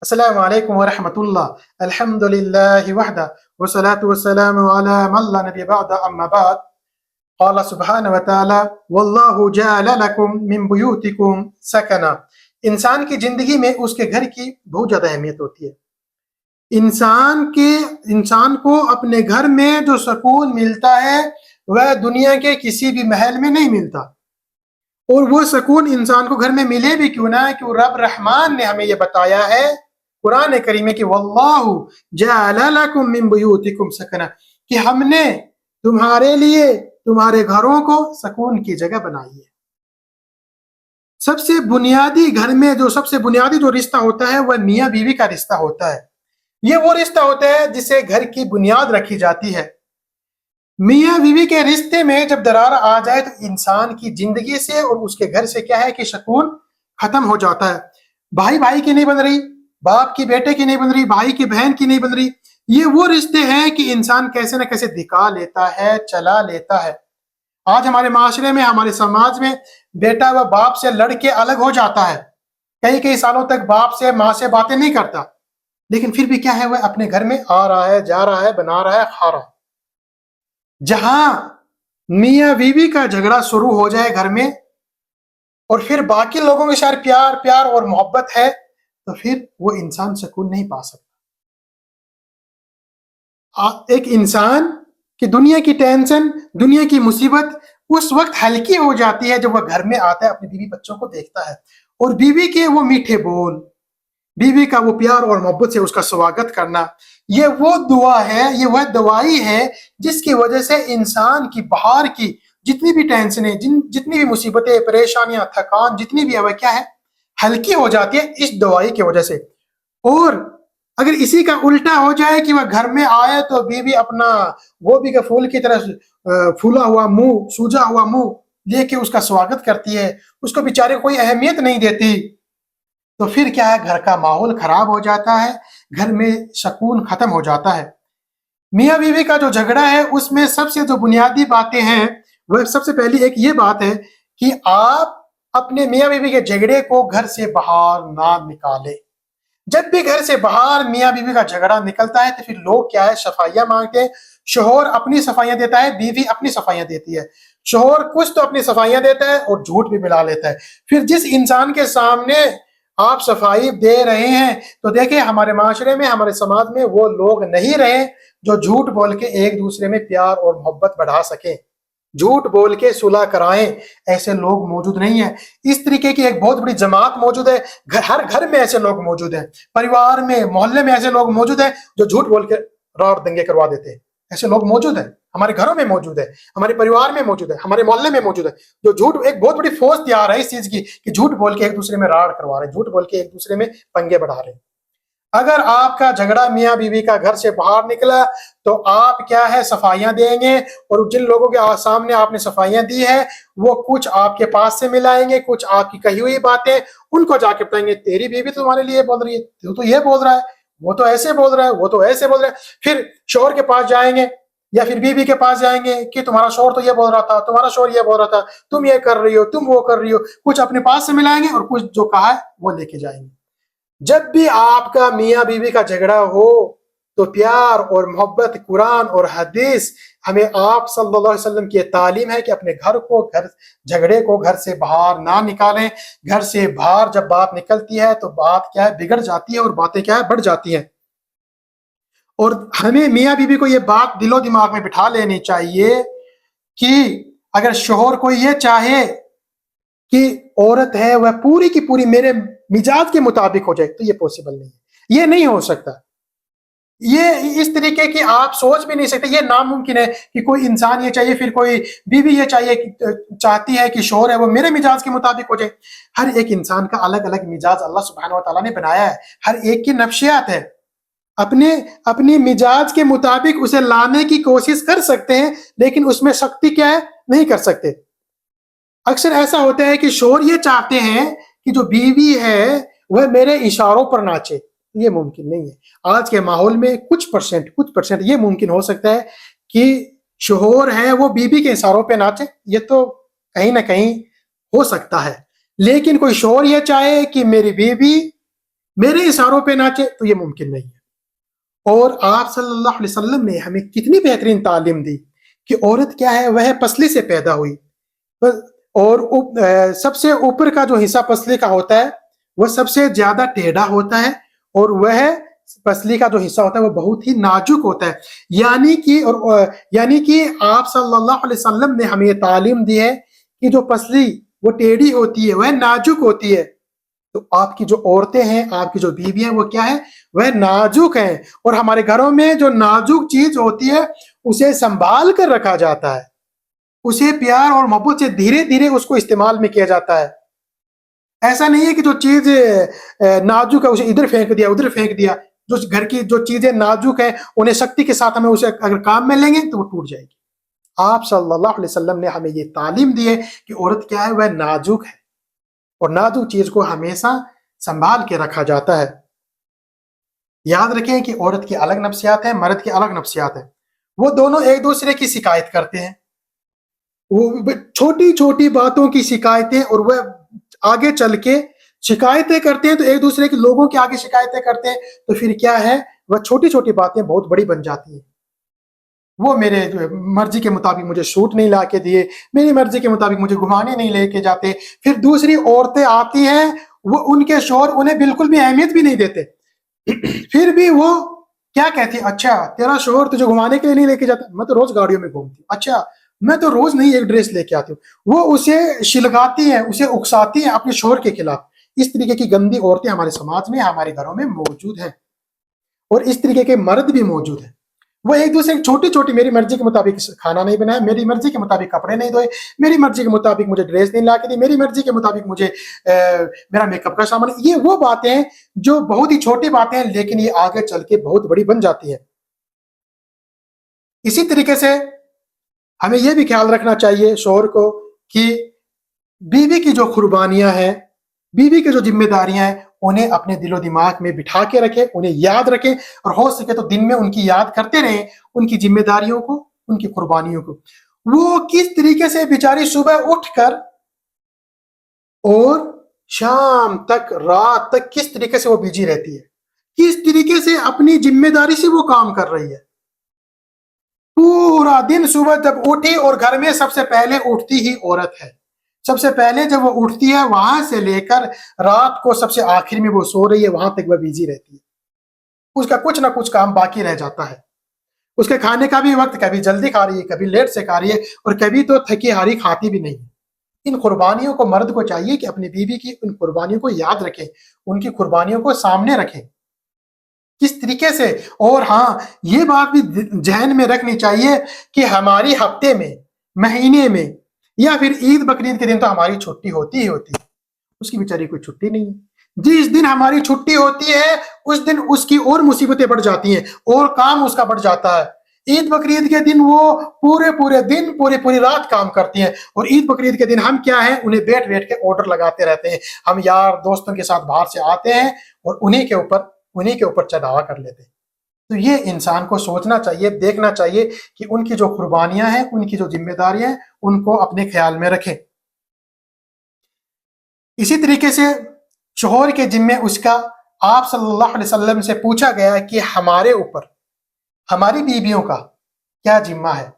السلام علیکم ورحمۃ اللہ، الحمد للہ وحدہ والصلاة والسلام علی من لا نبی بعد اما بعد۔ قال سبحانہ وتعالی واللہ جعل لکم من بیوتکم سکنا۔ انسان کی زندگی میں اس کے گھر کی بہت زیادہ اہمیت ہوتی ہے۔ انسان کو اپنے گھر میں جو سکون ملتا ہے وہ دنیا کے کسی بھی محل میں نہیں ملتا، اور وہ سکون انسان کو گھر میں ملے بھی کیوں نہ، کہ رب رحمان نے ہمیں یہ بتایا ہے قرآن کریم کہ واللہ جعل لکم من بیوتکم سکنا، کہ ہم نے تمہارے لیے تمہارے گھروں کو سکون کی جگہ بنائی ہے۔ سب سے بنیادی گھر میں سب سے بنیادی جو رشتہ ہوتا ہے وہ میاں بیوی کا رشتہ ہوتا ہے۔ یہ وہ رشتہ ہوتا ہے جسے گھر کی بنیاد رکھی جاتی ہے۔ میاں بیوی کے رشتے میں جب درار آ جائے تو انسان کی زندگی سے اور اس کے گھر سے کیا ہے کہ سکون ختم ہو جاتا ہے۔ بھائی بھائی کی نہیں بن رہی، باپ کی بیٹے کی نہیں بن رہی، بھائی کی بہن کی نہیں بن رہی۔ یہ وہ رشتے ہیں کہ انسان کیسے نہ کیسے دکھا لیتا ہے، چلا لیتا ہے۔ آج ہمارے معاشرے میں، ہمارے سماج میں بیٹا و باپ سے لڑ کے الگ ہو جاتا ہے، کئی سالوں تک باپ سے ماں سے باتیں نہیں کرتا، لیکن پھر بھی کیا ہے وہ اپنے گھر میں آ رہا ہے، جا رہا ہے، بنا رہا ہے، کھا رہا ہے۔ جہاں میاں بیوی کا جھگڑا شروع ہو جائے گھر میں، اور پھر باقی لوگوں کے ساتھ پیار اور محبت ہے، تو پھر وہ انسان سکون نہیں پا سکتا۔ ایک انسان کی دنیا کی ٹینشن، دنیا کی مصیبت اس وقت ہلکی ہو جاتی ہے جب وہ گھر میں آتا ہے، اپنی بیوی بچوں کو دیکھتا ہے، اور بیوی کے وہ میٹھے بول، بیوی کا وہ پیار اور محبت سے اس کا سواگت کرنا، یہ وہ دعا ہے، یہ وہ دوائی ہے جس کی وجہ سے انسان کی باہر کی جتنی بھی ٹینشنیں، جتنی بھی مصیبتیں، پریشانیاں، تھکان جتنی بھی ہے وہ کیا ہے ہلکی ہو جاتی ہے اس دوائی کی وجہ سے۔ اور اگر اسی کا الٹا ہو جائے کہ وہ گھر میں آئے تو بیوی اپنا گوبھی کے پھول کی طرح پھولا ہوا منہ، سوجا ہوا منہ لے کے اس کا سواگت کرتی ہے، اس کو بیچارے کوئی اہمیت نہیں دیتی، تو پھر کیا ہے گھر کا ماحول خراب ہو جاتا ہے، گھر میں سکون ختم ہو جاتا ہے۔ میاں بیوی کا جو جھگڑا ہے اس میں سب سے جو بنیادی باتیں ہیں وہ سب سے پہلی ایک یہ بات ہے کہ آپ اپنے میاں بیوی کے جھگڑے کو گھر سے باہر نہ نکالیں۔ جب بھی گھر سے باہر میاں بیوی کا جھگڑا نکلتا ہے تو پھر لوگ کیا ہے صفائیاں مانگتے ہیں، شوہر اپنی صفائیاں دیتا ہے، بیوی اپنی صفائیاں دیتی ہے، شوہر کچھ تو اپنی صفائیاں دیتا ہے اور جھوٹ بھی ملا لیتا ہے۔ پھر جس انسان کے سامنے آپ صفائی دے رہے ہیں تو دیکھیں ہمارے معاشرے میں، ہمارے سماج میں وہ لوگ نہیں رہے جو جھوٹ بول کے ایک دوسرے میں پیار اور محبت بڑھا سکیں، جھوٹ بول کے صلح کرائیں، ایسے لوگ موجود نہیں ہیں۔ اس طریقے کی ایک بہت بڑی جماعت موجود ہے، ہر گھر میں ایسے لوگ موجود ہیں، پریوار میں، محلے میں ایسے لوگ موجود ہیں جو جھوٹ بول کے راڑ دنگے کروا دیتے ہیں۔ ایسے لوگ موجود ہیں، ہمارے گھروں میں موجود ہے، ہمارے پریوار میں موجود ہے، ہمارے محلے میں موجود ہے، جو جھوٹ، ایک بہت بڑی فوج تیار ہے اس چیز کی کہ جھوٹ بول کے ایک دوسرے میں راڑ کروا رہے ہیں، جھوٹ بول کے ایک دوسرے میں پنگے بڑھا رہے ہیں۔ اگر آپ کا جھگڑا میاں بیوی کا گھر سے باہر نکلا تو آپ کیا ہے صفائیاں دیں گے، اور جن لوگوں کے سامنے آپ نے صفائیاں دی ہے وہ کچھ آپ کے پاس سے ملائیں گے، کچھ آپ کی کہی ہوئی باتیں ان کو جا کے بتائیں گے، تیری بیوی تمہارے لیے بول رہی ہے، تو یہ بول رہا ہے، وہ تو ایسے بول رہا ہے، وہ تو ایسے بول رہا ہے۔ پھر شوہر کے پاس جائیں گے یا پھر بیوی کے پاس جائیں گے کہ تمہارا شوہر تو یہ بول رہا تھا، تمہارا شوہر یہ بول رہا تھا، تم یہ کر رہی ہو، تم وہ کر رہی ہو، کچھ اپنے پاس سے ملائیں گے اور کچھ جو کہا ہے وہ لے کے جائیں گے۔ جب بھی آپ کا میاں بیوی کا جھگڑا ہو تو پیار اور محبت، قرآن اور حدیث ہمیں آپ صلی اللہ علیہ وسلم کی تعلیم ہے کہ اپنے جھگڑے کو گھر سے باہر نہ نکالیں۔ گھر سے باہر جب بات نکلتی ہے تو بات کیا ہے بگڑ جاتی ہے اور باتیں کیا ہے بڑھ جاتی ہیں۔ اور ہمیں میاں بیوی کو یہ بات دل و دماغ میں بٹھا لینی چاہیے کہ اگر شوہر کو یہ چاہے کہ عورت ہے وہ پوری کی پوری میرے مزاج کے مطابق ہو جائے تو یہ پوسیبل نہیں ہے، یہ نہیں ہو سکتا۔ یہ اس طریقے کی آپ سوچ بھی نہیں سکتے، یہ ناممکن ہے کہ کوئی انسان یہ چاہیے، پھر کوئی بیوی یہ چاہتی ہے کہ شوہر ہے وہ میرے مزاج کے مطابق ہو جائے۔ ہر ایک انسان کا الگ الگ مزاج اللہ سبحانہ و تعالیٰ نے بنایا ہے، ہر ایک کی نفسیات ہے، اپنی مزاج کے مطابق اسے لانے کی کوشش کر سکتے ہیں، لیکن اس میں سختی کیا ہے نہیں کر سکتے۔ اکثر ایسا ہوتا ہے کہ شوہر یہ چاہتے ہیں کہ جو بیوی ہے وہ میرے اشاروں پر ناچے، یہ ممکن نہیں ہے۔ آج کے ماحول میں کچھ پرسنٹ یہ ممکن ہو سکتا ہے کہ شوہر ہے وہ بیوی کے اشاروں پہ ناچے، یہ تو کہیں نہ کہیں ہو سکتا ہے، لیکن کوئی شوہر یہ چاہے کہ میری بیوی میرے اشاروں پہ ناچے تو یہ ممکن نہیں ہے۔ اور آپ صلی اللہ علیہ وسلم نے ہمیں کتنی بہترین تعلیم دی کہ عورت کیا ہے، وہ پسلی سے پیدا ہوئی، اور سب سے اوپر کا جو حصہ پسلی کا ہوتا ہے وہ سب سے زیادہ ٹیڑھا ہوتا ہے، اور وہ پسلی کا جو حصہ ہوتا ہے وہ بہت ہی نازک ہوتا ہے۔ یعنی کہ آپ صلی اللہ علیہ وسلم نے ہمیں یہ تعلیم دی ہے کہ جو پسلی وہ ٹیڑھی ہوتی ہے، وہ نازک ہوتی ہے، تو آپ کی جو عورتیں ہیں، آپ کی جو بیویاں ہیں، وہ کیا ہے، وہ نازک ہیں، اور ہمارے گھروں میں جو نازک چیز ہوتی ہے اسے سنبھال کر رکھا جاتا ہے، اسے پیار اور محبت سے دھیرے دھیرے اس کو استعمال میں کیا جاتا ہے۔ ایسا نہیں ہے کہ جو چیز نازک ہے اسے ادھر پھینک دیا ادھر پھینک دیا۔ جو گھر کی جو چیزیں نازک ہیں انہیں سختی کے ساتھ ہمیں اسے اگر کام میں لیں گے تو وہ ٹوٹ جائے گی۔ آپ صلی اللہ علیہ وسلم نے ہمیں یہ تعلیم دی ہے کہ عورت کیا ہے، وہ نازک ہے، اور نازک چیز کو ہمیشہ سنبھال کے رکھا جاتا ہے۔ یاد رکھیں کہ عورت کی الگ نفسیات ہیں، مرد کی الگ نفسیات ہیں، وہ دونوں ایک دوسرے کی شکایت کرتے ہیں، وہ چھوٹی چھوٹی باتوں کی شکایتیں، اور وہ آگے چل کے شکایتیں کرتے ہیں، تو ایک دوسرے کے لوگوں کے آگے شکایتیں کرتے ہیں، تو پھر کیا ہے، وہ چھوٹی چھوٹی باتیں بہت بڑی بن جاتی ہیں۔ وہ میرے مرضی کے مطابق مجھے سوٹ نہیں لا کے دیے، میری مرضی کے مطابق مجھے گھمانے نہیں لے کے جاتے، پھر دوسری عورتیں آتی ہیں، وہ ان کے شوہر انہیں بالکل بھی اہمیت بھی نہیں دیتے، پھر بھی وہ کیا کہتی ہے، اچھا تیرا شوہر تجھے گھمانے کے لیے نہیں لے کے جاتا، میں تو روز گاڑیوں میں گھومتی ہوں، اچھا میں تو روز نہیں ایک ڈریس لے کے آتی ہوں۔ وہ اسے شلگاتی ہیں، اسے اکساتی ہیں اپنے شوہر کے خلاف۔ اس طریقے کی گندی عورتیں ہمارے سماج میں، ہمارے گھروں میں موجود ہیں، اور اس طریقے کے مرد بھی موجود ہیں۔ وہ ایک دوسرے چھوٹی چھوٹی، میری مرضی کے مطابق کھانا نہیں بنایا، میری مرضی کے مطابق کپڑے نہیں دھوئے، میری مرضی کے مطابق مجھے ڈریس نہیں لا کے دی، میری مرضی کے مطابق مجھے میرا میک اپ کا سامان، یہ وہ باتیں ہیں جو بہت ہی چھوٹی باتیں ہیں، لیکن یہ آگے چل کے بہت بڑی بن جاتی ہیں۔ اسی طریقے سے ہمیں یہ بھی خیال رکھنا چاہیے شوہر کو کہ بیوی کی جو قربانیاں ہیں، بیوی کی جو ذمہ داریاں ہیں، انہیں اپنے دل و دماغ میں بٹھا کے رکھے، انہیں یاد رکھے، اور ہو سکے تو دن میں ان کی یاد کرتے رہیں، ان کی ذمہ داریوں کو، ان کی قربانیوں کو۔ وہ کس طریقے سے بیچاری صبح اٹھ کر اور شام تک، رات تک کس طریقے سے وہ بزی رہتی ہے، کس طریقے سے اپنی ذمہ داری سے وہ کام کر رہی ہے۔ پورا دن صبح جب اٹھی، اور گھر میں سب سے پہلے اٹھتی ہی عورت ہے، سب سے پہلے جب وہ اٹھتی ہے وہاں سے لے کر رات کو سب سے آخر میں وہ سو رہی ہے، وہاں تک وہ بیزی رہتی ہے، اس کا کچھ نہ کچھ کام باقی رہ جاتا ہے۔ اس کے کھانے کا بھی وقت، کبھی جلدی کھا رہی ہے، کبھی لیٹ سے کھا رہی ہے، اور کبھی تو تھکی ہاری کھاتی بھی نہیں۔ ان قربانیوں کو مرد کو چاہیے کہ اپنی بیوی کی ان قربانیوں کو یاد رکھیں، ان کی قربانیوں کو سامنے رکھیں کس طریقے سے۔ اور ہاں، یہ بات بھی ذہن میں رکھنی چاہیے کہ ہماری ہفتے میں، مہینے میں، یا پھر عید بقرعید کے دن تو ہماری چھٹی ہوتی ہی ہوتی ہے، اس کی بیچاری کوئی چھٹی نہیں ہے۔ جس دن ہماری چھٹی ہوتی ہے اس دن اس کی اور مصیبتیں بڑھ جاتی ہیں، اور کام اس کا بڑھ جاتا ہے۔ عید بقرعید کے دن وہ پورے دن، پوری رات کام کرتی ہیں، اور عید بقرعید کے دن ہم کیا ہیں، انہیں بیٹھ کے آرڈر لگاتے رہتے ہیں، ہم یار دوستوں کے ساتھ باہر سے آتے ہیں اور انہیں کے اوپر چڑھاوا کر لیتے ہیں۔ تو یہ انسان کو سوچنا چاہیے، دیکھنا چاہیے کہ ان کی جو قربانیاں ہیں، ان کی جو ذمہ داریاں ہیں، ان کو اپنے خیال میں رکھیں۔ اسی طریقے سے شوہر کے ذمے اس کا، آپ صلی اللہ علیہ وسلم سے پوچھا گیا کہ ہمارے اوپر ہماری بیویوں کا کیا ذمہ ہے،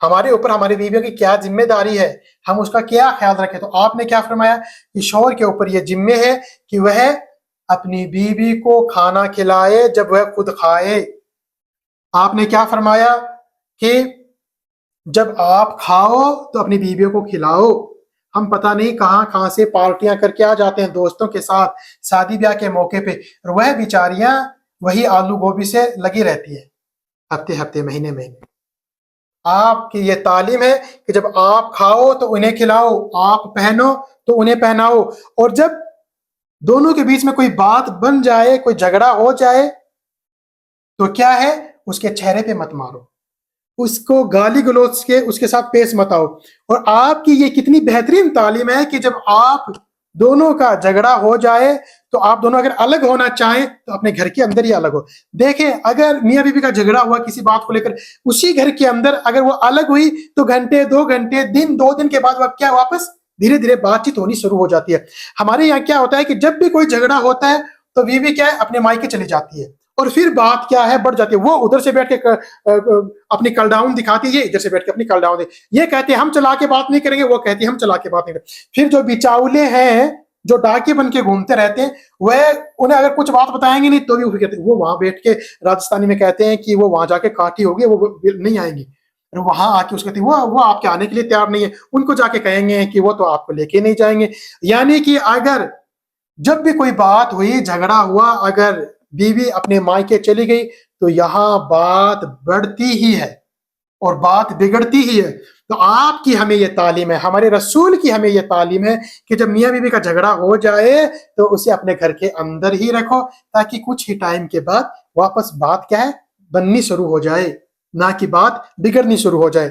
ہمارے اوپر ہماری بیویوں کی کیا ذمہ داری ہے، ہم اس کا کیا خیال رکھیں۔ تو آپ نے کیا فرمایا کہ شوہر کے اوپر یہ ذمہ ہے کہ وہ اپنی بیوی کو کھانا کھلائے جب وہ خود کھائے۔ آپ نے کیا فرمایا کہ جب آپ کھاؤ تو اپنی بیویوں کو کھلاؤ۔ ہم پتہ نہیں کہاں سے پارٹیاں کر کے آ جاتے ہیں دوستوں کے ساتھ، شادی بیاہ کے موقع پہ، اور وہ بیچاریاں وہی آلو گوبھی سے لگی رہتی ہے ہفتے مہینے۔ آپ کی یہ تعلیم ہے کہ جب آپ کھاؤ تو انہیں کھلاؤ، آپ پہنو تو انہیں پہناؤ، اور جب دونوں کے بیچ میں کوئی بات بن جائے، کوئی جھگڑا ہو جائے، تو کیا ہے، اس کے چہرے پہ مت مارو، اس کو گالی گلوچ کے اس کے ساتھ پیش مت آؤ۔ اور آپ کی یہ کتنی بہترین تعلیم ہے کہ جب آپ دونوں کا جھگڑا ہو جائے تو آپ دونوں اگر الگ ہونا چاہیں تو اپنے گھر کے اندر ہی الگ ہو۔ دیکھیں، اگر میاں بیوی کا جھگڑا ہوا کسی بات کو لے کر، اسی گھر کے اندر اگر وہ الگ ہوئی تو گھنٹے، 2 گھنٹے، دو دن کے بعد وہ کیا، واپس دھیرے دھیرے بات چیت ہونی شروع ہو جاتی ہے۔ ہمارے یہاں کیا ہوتا ہے کہ جب بھی کوئی جھگڑا ہوتا ہے تو بیوی کیا ہے اپنے مائکے چلی جاتی ہے، اور پھر بات کیا ہے بڑھ جاتی ہے، وہ ادھر سے بیٹھ کے اپنی کل ڈاؤن دکھاتی ہے، ادھر سے بیٹھ کے اپنی کل ڈاؤن، یہ کہتے ہیں ہم چلا کے بات نہیں کریں گے، وہ کہتی ہے ہم چلا کے بات نہیں کریں گے۔ پھر جو بچاولے ہیں جو ڈاکے بن کے گھومتے رہتے ہیں، وہ انہیں اگر کچھ بات بتائیں گے نہیں تو بھی وہ کہتے ہیں، وہ وہاں بیٹھ کے راجستھانی میں کہتے ہیں کہ وہ وہاں جا کے کاٹی ہوگی، وہ نہیں آئیں گی، وہاں آ کے اس کہتی وہ آپ کے آنے کے لیے تیار نہیں ہے، ان کو جا کے کہیں گے کہ وہ تو آپ کو لے کے نہیں جائیں گے۔ یعنی کہ اگر جب بھی کوئی بات ہوئی، جھگڑا ہوا، اگر بیوی اپنے مائکے چلی گئی تو یہاں بات بڑھتی ہی ہے اور بات بگڑتی ہی ہے۔ تو آپ کی ہمیں یہ تعلیم ہے، ہمارے رسول کی ہمیں یہ تعلیم ہے کہ جب میاں بیوی کا جھگڑا ہو جائے تو اسے اپنے گھر کے اندر ہی رکھو، تاکہ کچھ ہی ٹائم کے بعد واپس بات کیا ہے بننی شروع ہو جائے، نہ کہ بات بگڑنی شروع ہو جائے۔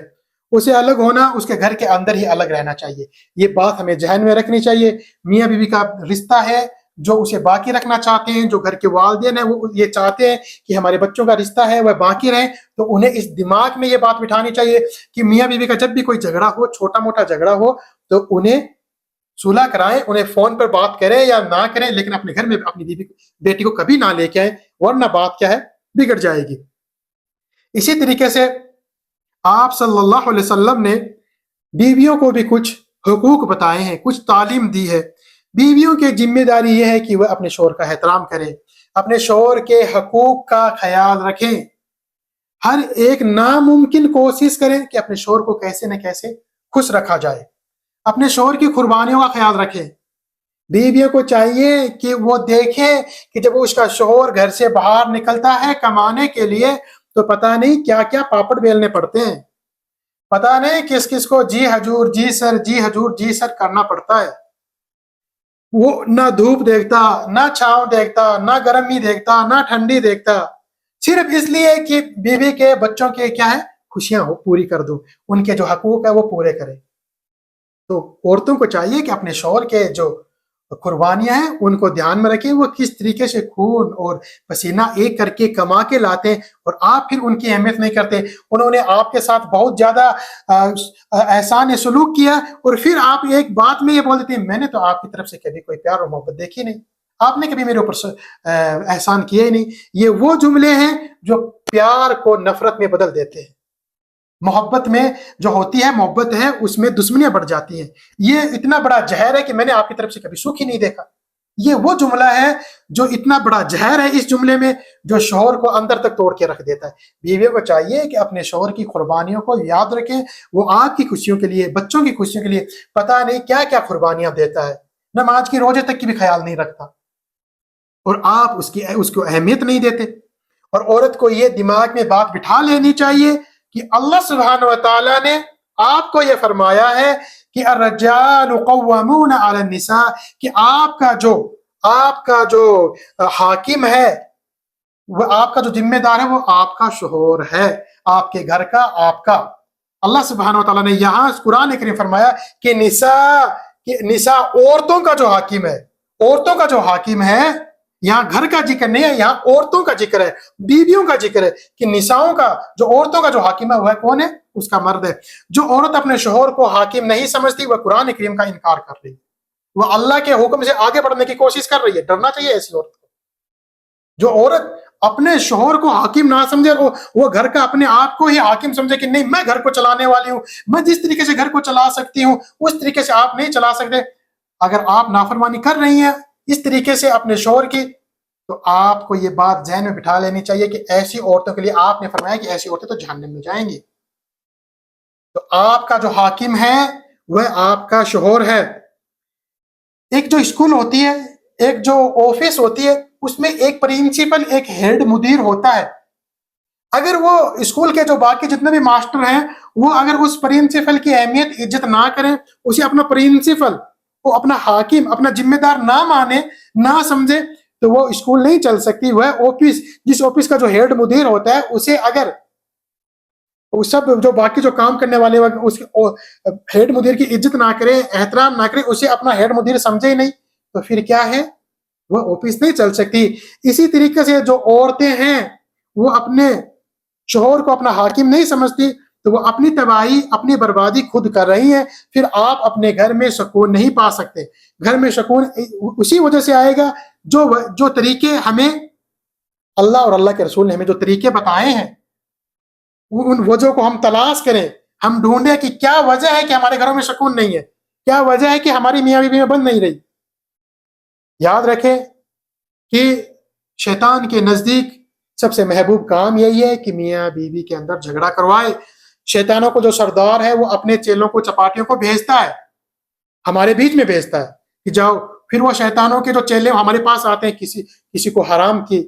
اسے الگ ہونا، اس کے گھر کے اندر ہی الگ رہنا چاہیے، یہ بات ہمیں ذہن میں رکھنی چاہیے۔ میاں بیوی کا رشتہ ہے جو اسے باقی رکھنا چاہتے ہیں، جو گھر کے والدین ہیں وہ یہ چاہتے ہیں کہ ہمارے بچوں کا رشتہ ہے وہ باقی رہے، تو انہیں اس دماغ میں یہ بات بٹھانی چاہیے کہ میاں بیوی کا جب بھی کوئی جھگڑا ہو، چھوٹا موٹا جھگڑا ہو، تو انہیں صلح کرائیں، انہیں فون پر بات کریں یا نہ کریں، لیکن اپنے گھر میں اپنی بیٹی کو کبھی نہ لے کے آئیں، ورنہ بات کیا ہے بگڑ جائے گی۔ اسی طریقے سے آپ صلی اللہ علیہ وسلم نے بیویوں کو بھی کچھ حقوق بتائے ہیں، کچھ تعلیم دی ہے۔ بیویوں کی ذمہ داری یہ ہے کہ وہ اپنے شوہر کا احترام کریں، اپنے شوہر کے حقوق کا خیال رکھیں، ہر ایک ناممکن کوشش کریں کہ اپنے شوہر کو کیسے نہ کیسے خوش رکھا جائے، اپنے شوہر کی قربانیوں کا خیال رکھیں۔ بیویوں کو چاہیے کہ وہ دیکھیں کہ جب اس کا شوہر گھر سے باہر نکلتا ہے کمانے کے لیے تو پتہ نہیں کیا کیا پاپڑ بیلنے پڑتے ہیں، پتہ نہیں کس کس کو جی حضور جی سر جی حضور جی سر کرنا پڑتا ہے۔ وہ نہ دھوپ دیکھتا، نہ چھاؤں دیکھتا، نہ گرمی دیکھتا، نہ ٹھنڈی دیکھتا، صرف اس لیے کہ بیوی کے بچوں کے کیا ہے خوشیاں ہو پوری کر دو، ان کے جو حقوق ہے وہ پورے کرے۔ تو عورتوں کو چاہیے کہ اپنے شوہر کے جو قربانیاں ہیں ان کو دھیان میں رکھیں، وہ کس طریقے سے خون اور پسینہ ایک کر کے کما کے لاتے ہیں، اور آپ پھر ان کی اہمیت نہیں کرتے۔ انہوں نے آپ کے ساتھ بہت زیادہ احسان سلوک کیا، اور پھر آپ ایک بات میں یہ بول دیتے ہیں میں نے تو آپ کی طرف سے کبھی کوئی پیار اور محبت دیکھی نہیں، آپ نے کبھی میرے اوپر احسان کیا ہی نہیں۔ یہ وہ جملے ہیں جو پیار کو نفرت میں بدل دیتے ہیں، محبت میں جو ہوتی ہے محبت ہے اس میں دشمنیاں بڑھ جاتی ہیں۔ یہ اتنا بڑا زہر ہے کہ میں نے آپ کی طرف سے کبھی سکھ ہی نہیں دیکھا، یہ وہ جملہ ہے جو اتنا بڑا زہر ہے اس جملے میں، جو شوہر کو اندر تک توڑ کے رکھ دیتا ہے۔ بیویوں کو چاہیے کہ اپنے شوہر کی قربانیوں کو یاد رکھیں، وہ آپ کی خوشیوں کے لیے، بچوں کی خوشیوں کے لیے پتہ نہیں کیا کیا قربانیاں دیتا ہے، نماز کی روزے تک کی بھی خیال نہیں رکھتا، اور آپ اس کو اہمیت نہیں دیتے۔ اور عورت کو یہ دماغ میں بات بٹھا لینی چاہیے کہ اللہ سبحانہ و تعالیٰ نے آپ کو یہ فرمایا ہے کہ الرجال قوامون علی النساء، کہ آپ کا جو حاکم ہے، وہ آپ کا جو ذمہ دار ہے وہ آپ کا شوہر ہے، آپ کے گھر کا، آپ کا۔ اللہ سبحانہ و تعالیٰ نے یہاں قرآن کریم فرمایا کہ نساء عورتوں کا جو حاکم ہے، عورتوں کا جو حاکم ہے، یہاں گھر کا ذکر نہیں ہے، یہاں عورتوں کا ذکر ہے، بیویوں کا ذکر ہے، کہ نساؤں کا جو عورتوں کا جو حاکم ہے وہ کون ہے؟ اس کا مرد ہے۔ جو عورت اپنے شوہر کو حاکم نہیں سمجھتی وہ قرآن کریم کا انکار کر رہی ہے، وہ اللہ کے حکم سے آگے بڑھنے کی کوشش کر رہی ہے۔ ڈرنا چاہیے ایسی عورت کو، جو عورت اپنے شوہر کو حاکم نہ سمجھے، وہ گھر کا اپنے آپ کو ہی حاکم سمجھے کہ نہیں میں گھر کو چلانے والی ہوں، میں جس طریقے سے گھر کو چلا سکتی ہوں اس طریقے سے آپ نہیں چلا سکتے۔ اگر آپ نافرمانی کر رہی ہیں اس طریقے سے اپنے شوہر کی، تو آپ کو یہ بات ذہن میں بٹھا لینی چاہیے کہ ایسی عورتوں کے لیے آپ نے فرمایا کہ ایسی عورتیں تو جہنم میں جائیں گی۔ تو آپ کا جو حاکم ہے وہ آپ کا شوہر ہے۔ ایک جو اسکول ہوتی ہے، ایک جو آفس ہوتی ہے، اس میں ایک پرنسپل، ایک ہیڈ مدیر ہوتا ہے۔ اگر وہ اسکول کے جو باقی جتنے بھی ماسٹر ہیں وہ اگر اس پرنسپل کی اہمیت عزت نہ کریں، اسے اپنا پرنسپل، وہ اپنا حاکم، اپنا ذمہ دار نہ مانے، نہ سمجھے، تو وہ اسکول نہیں چل سکتی۔ وہ آفس، جس آفس کا جو ہیڈ مدیر ہوتا ہے، اسے اگر سب جو باقی جو کام کرنے والے اس ہیڈ مدیر کی عزت نہ کرے، احترام نہ کرے، اسے اپنا ہیڈ مدیر سمجھے ہی نہیں، تو پھر کیا ہے؟ وہ آفس نہیں چل سکتی۔ اسی طریقے سے جو عورتیں ہیں وہ اپنے شوہر کو اپنا حاکم نہیں سمجھتی، تو وہ اپنی تباہی، اپنی بربادی خود کر رہی ہیں۔ پھر آپ اپنے گھر میں سکون نہیں پا سکتے۔ گھر میں سکون اسی وجہ سے آئے گا جو طریقے ہمیں اللہ اور اللہ کے رسول نے ہمیں جو طریقے بتائے ہیں ان وجہ کو ہم تلاش کریں، ہم ڈھونڈیں کہ کیا وجہ ہے کہ ہمارے گھروں میں سکون نہیں ہے، کیا وجہ ہے کہ ہماری میاں بیوی میں بن نہیں رہی۔ یاد رکھیں کہ شیطان کے نزدیک سب سے محبوب کام یہی ہے کہ میاں بیوی کے اندر جھگڑا کروائے۔ شیطانوں کو جو سردار ہے وہ اپنے چیلوں کو چپاٹیوں کو بھیجتا ہے، ہمارے بیچ میں بھیجتا ہے کہ جاؤ، پھر وہ شیطانوں کے جو چیلے ہمارے پاس آتے ہیں، کسی کو حرام کی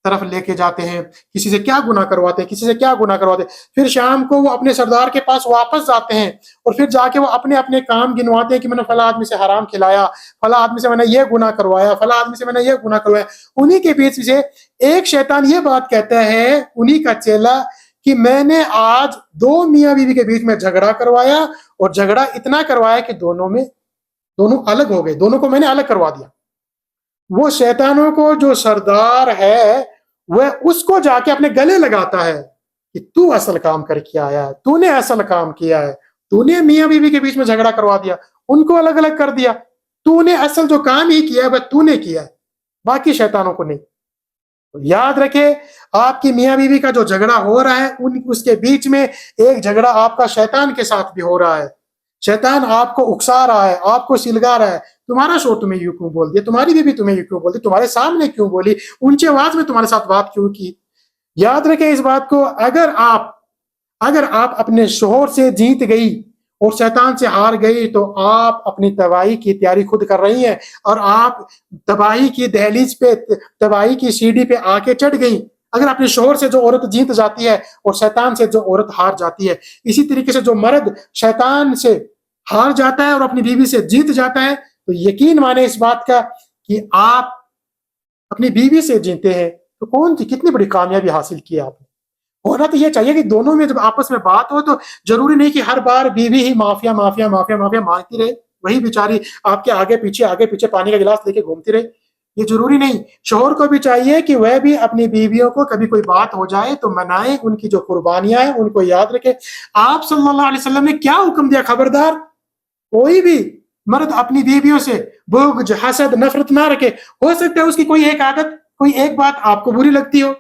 طرف لے کے جاتے ہیں، کسی سے کیا گناہ کرواتے ہیں، کسی سے کیا گناہ کرواتے ہیں، پھر شام کو وہ اپنے سردار کے پاس واپس جاتے ہیں اور پھر جا کے وہ اپنے اپنے کام گنواتے ہیں کہ میں نے فلاں آدمی سے حرام کھلایا، فلاں آدمی سے میں نے یہ گناہ کروایا، فلاں آدمی سے میں نے یہ گناہ کروایا۔ انہی کے بیچ سے ایک شیطان یہ بات کہتا ہے، انہی کا چیلا، کہ میں نے آج دو میاں بیوی کے بیچ میں جھگڑا کروایا، اور جھگڑا اتنا کروایا کہ دونوں الگ ہو گئے، دونوں کو میں نے الگ کروا دیا۔ وہ شیطانوں کو جو سردار ہے وہ اس کو جا کے اپنے گلے لگاتا ہے کہ تو اصل کام کر کے آیا ہے، تو نے اصل کام کیا ہے، تو نے میاں بیوی کے بیچ میں جھگڑا کروا دیا، ان کو الگ الگ کر دیا، تو نے اصل جو کام ہی کیا ہے وہ تو نے کیا ہے، باقی شیطانوں کو نہیں۔ یاد رکھے، آپ کی میاں بیوی کا جو جھگڑا ہو رہا ہے اس کے بیچ میں ایک جھگڑا آپ کا شیطان کے ساتھ بھی ہو رہا ہے۔ شیطان آپ کو اکسا رہا ہے، آپ کو سلگا رہا ہے، تمہارا شوہر تمہیں یوں کیوں بول دیا، تمہاری بیوی تمہیں یوں کیوں بول دی، تمہارے سامنے کیوں بولی، اونچی آواز میں تمہارے ساتھ بات کیوں کی۔ یاد رکھیں اس بات کو، اگر آپ اپنے شوہر سے جیت گئی اور شیطان سے ہار گئی تو آپ اپنی تباہی کی تیاری خود کر رہی ہیں، اور آپ تباہی کی دہلیز پہ، تباہی کی سیڑھی پہ آ کے چڑھ گئی۔ اگر اپنے شوہر سے جو عورت جیت جاتی ہے اور شیطان سے جو عورت ہار جاتی ہے، اسی طریقے سے جو مرد شیطان سے ہار جاتا ہے اور اپنی بیوی سے جیت جاتا ہے، تو یقین مانے اس بات کا کہ آپ اپنی بیوی سے جیتے ہیں تو کون سی کتنی بڑی کامیابی حاصل کی آپ نے۔ ہونا تو یہ چاہیے کہ دونوں میں جب آپس میں بات ہو تو ضروری نہیں کہ ہر بار بیوی ہی معافیا معافیا معافیا معافیا مانگتی رہے، وہی بیچاری آپ کے آگے پیچھے پانی کا گلاس لے کے گھومتی رہے، یہ ضروری نہیں۔ شوہر کو بھی چاہیے کہ وہ بھی اپنی بیویوں کو کبھی کوئی بات ہو جائے تو منائیں، ان کی جو قربانیاں ہیں ان کو یاد رکھے۔ آپ صلی اللہ علیہ وسلم نے کیا حکم دیا، خبردار کوئی بھی مرد اپنی بیویوں سے بغض، حسد، نفرت نہ رکھے۔ ہو سکتا ہے اس کی کوئی ایک عادت، کوئی ایک بات آپ کو بری لگتی ہو،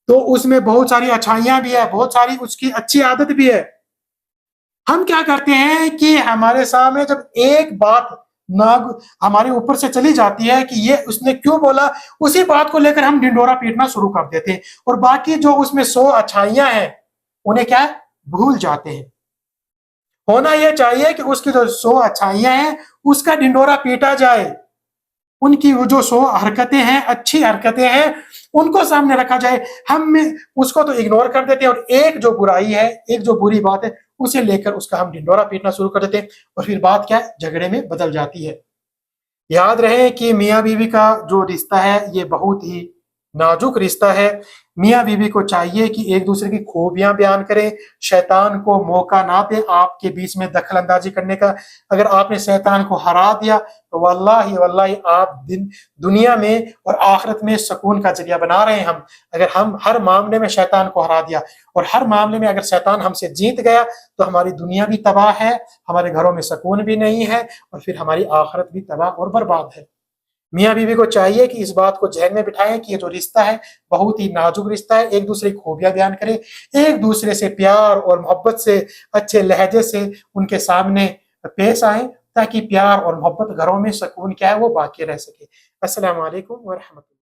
تو اس میں بہت ساری اچھائیاں بھی ہے، بہت ساری اس کی اچھی عادت بھی ہے۔ ہم کیا کرتے ہیں کہ ہمارے سامنے جب ایک بات ہمارے اوپر سے چلی جاتی ہے کہ یہ اس نے کیوں بولا، اسی بات کو لے کر ہم ڈنڈورا پیٹنا شروع کر دیتے ہیں، اور باقی جو اس میں 100 اچھائیاں ہیں انہیں کیا بھول جاتے ہیں۔ ہونا یہ چاہیے کہ اس کی جو 100 اچھائیاں ہیں اس کا ڈنڈورا پیٹا جائے، ان کی وہ جو 100 حرکتیں ہیں، اچھی حرکتیں ہیں، ان کو سامنے رکھا جائے۔ ہم اس کو تو اگنور کر دیتے ہیں، اور ایک جو برائی ہے، ایک جو بری بات ہے، اسے لے کر اس کا ہم ڈنڈورا پیٹنا شروع کر دیتے ہیں، اور پھر بات کیا ہے، جھگڑے میں بدل جاتی ہے۔ یاد رہے کہ میاں بیوی کا جو رشتہ ہے یہ بہت ہی نازک رشتہ ہے۔ میاں بیوی کو چاہیے کہ ایک دوسرے کی خوبیاں بیان کریں، شیطان کو موقع نہ دے آپ کے بیچ میں دخل اندازی کرنے کا۔ اگر آپ نے شیطان کو ہرا دیا تو واللہ آپ دنیا میں اور آخرت میں سکون کا ذریعہ بنا رہے ہیں ہم۔ اگر ہم ہر معاملے میں شیطان کو ہرا دیا اور ہر معاملے میں اگر شیطان ہم سے جیت گیا تو ہماری دنیا بھی تباہ ہے، ہمارے گھروں میں سکون بھی نہیں ہے، اور پھر ہماری آخرت بھی تباہ اور برباد ہے۔ میاں بیوی کو چاہیے کہ اس بات کو ذہن میں بٹھائیں کہ یہ جو رشتہ ہے بہت ہی نازک رشتہ ہے، ایک دوسرے کی خوبیاں بیان کریں، ایک دوسرے سے پیار اور محبت سے، اچھے لہجے سے ان کے سامنے پیش آئیں، تاکہ پیار اور محبت گھروں میں سکون کیا ہے وہ باقی رہ سکے۔ السلام علیکم ورحمۃ اللہ۔